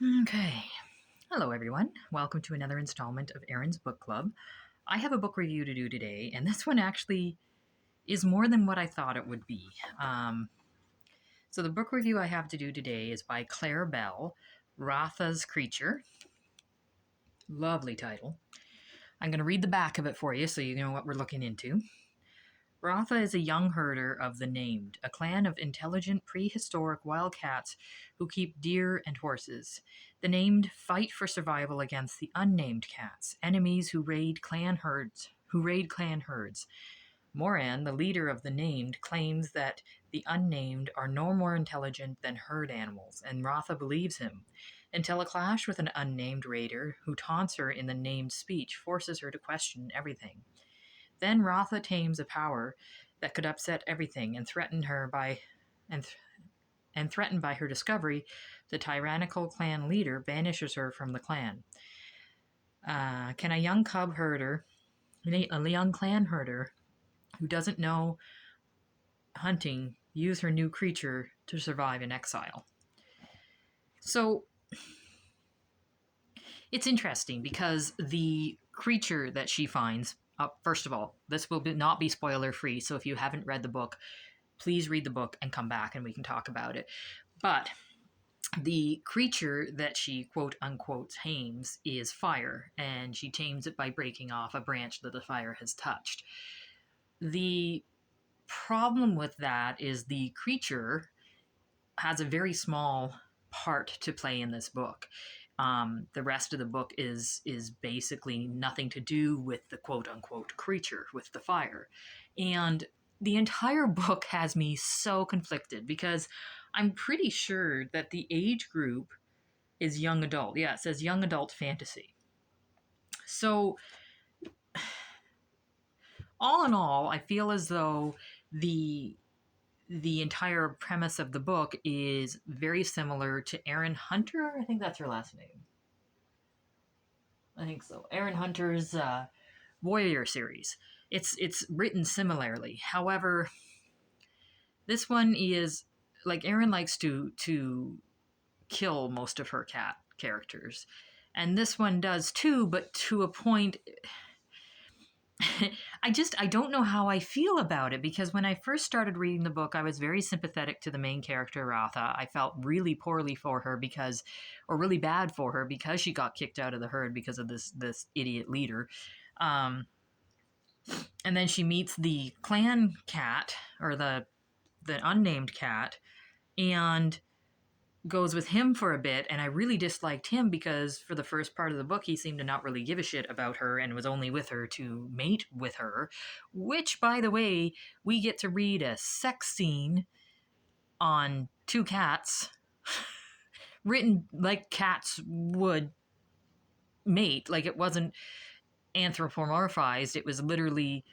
Okay. Hello, everyone. Welcome to another installment of Erin's Book Club. I have a book review to do today, and this one actually is more than what I thought it would be. So, the book review I have to do today is by Claire Bell, Ratha's Creature. Lovely title. I'm going to read the back of it for you so you know what we're looking into. Ratha is a young herder of the Named, a clan of intelligent prehistoric wildcats who keep deer and horses. The Named fight for survival against the Unnamed cats, enemies who raid clan herds. Moran, the leader of the Named, claims that the Unnamed are no more intelligent than herd animals, and Ratha believes him, until a clash with an unnamed raider who taunts her in the Named speech forces her to question everything. Then Ratha tames a power that could upset everything, and threatened by her discovery, the tyrannical clan leader banishes her from the clan. Can a young clan herder who doesn't know hunting use her new creature to survive in exile? So it's interesting because the creature that she finds, first of all, this will not be spoiler free, so if you haven't read the book, please read the book and come back and we can talk about it. But the creature that she quote unquote tames is fire, and she tames it by breaking off a branch that the fire has touched. The problem with that is the creature has a very small part to play in this book. The rest of the book is basically nothing to do with the quote unquote creature, with the fire. And the entire book has me so conflicted because I'm pretty sure that the age group is young adult. Yeah, it says young adult fantasy. So, all in all, I feel as though the entire premise of the book is very similar to Erin Hunter. I think that's her last name. I think so. Erin Hunter's Warrior series. It's written similarly. However, this one is like Erin likes to kill most of her cat characters, and this one does too, but to a point. I don't know how I feel about it, because when I first started reading the book, I was very sympathetic to the main character, Ratha. I felt really poorly for her or really bad for her because she got kicked out of the herd because of this idiot leader. And then she meets the clan cat, or the unnamed cat, and goes with him for a bit, and I really disliked him because for the first part of the book he seemed to not really give a shit about her and was only with her to mate with her, which, by the way, we get to read a sex scene on two cats written like cats would mate. Like, it wasn't anthropomorphized, it was literally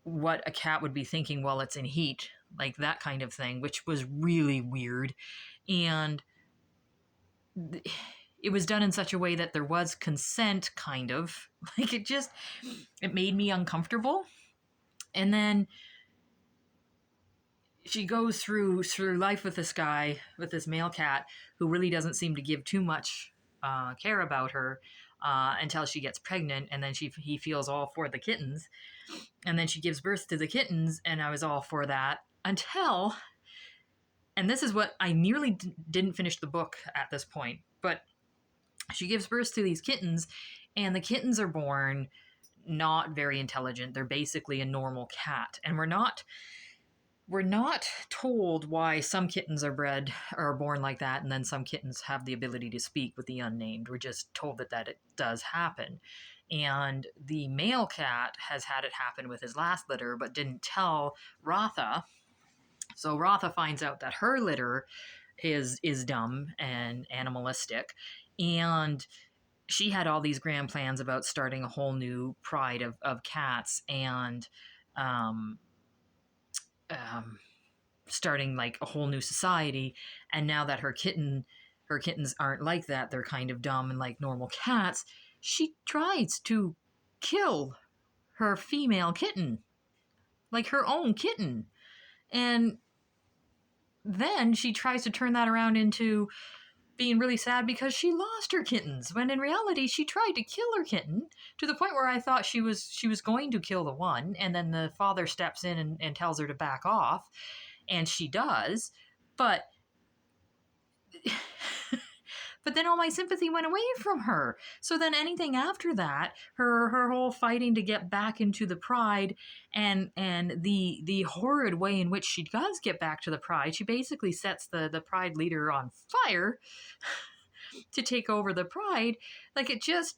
what a cat would be thinking while it's in heat, like that kind of thing, which was really weird. And it was done in such a way that there was consent, kind of. Like, it made me uncomfortable. And then she goes through life with this guy, with this male cat, who really doesn't seem to give too much care about her until she gets pregnant, and then he feels all for the kittens, and then she gives birth to the kittens, and I was all for that until, and this is what I nearly didn't finish the book at this point, but she gives birth to these kittens, and the kittens are born not very intelligent. They're basically a normal cat, and we're not told why some kittens are born like that, and then some kittens have the ability to speak with the unnamed. We're just told that it does happen. And the male cat has had it happen with his last litter, but didn't tell Ratha. So Ratha finds out that her litter is dumb and animalistic, and she had all these grand plans about starting a whole new pride of cats, and starting like a whole new society. And now that her kittens aren't like that, they're kind of dumb and like normal cats, she tries to kill her female kitten, like her own kitten. And then she tries to turn that around into being really sad because she lost her kittens, when in reality she tried to kill her kitten, to the point where I thought she was going to kill the one, and then the father steps in and tells her to back off, and she does. But but then all my sympathy went away from her. So then anything after that, her whole fighting to get back into the Pride, and the horrid way in which she does get back to the Pride, she basically sets the Pride leader on fire to take over the Pride. Like, it just,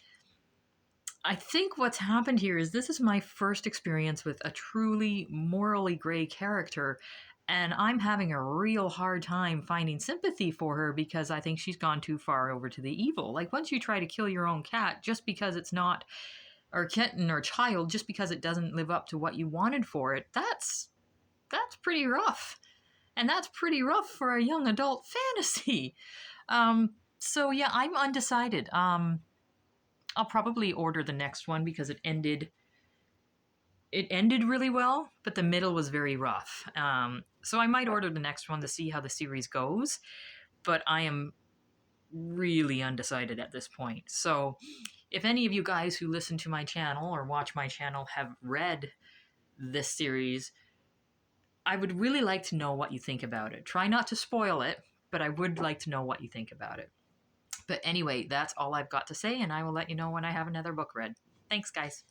I think what's happened here is this is my first experience with a truly morally gray character, and I'm having a real hard time finding sympathy for her because I think she's gone too far over to the evil. Like, once you try to kill your own cat just because it's not, or kitten or child, just because it doesn't live up to what you wanted for it, that's pretty rough. And that's pretty rough for a young adult fantasy. So yeah, I'm undecided. I'll probably order the next one because it ended really well, but the middle was very rough. So I might order the next one to see how the series goes, but I am really undecided at this point. So if any of you guys who listen to my channel or watch my channel have read this series, I would really like to know what you think about it. Try not to spoil it, but I would like to know what you think about it. But anyway, that's all I've got to say, and I will let you know when I have another book read. Thanks, guys.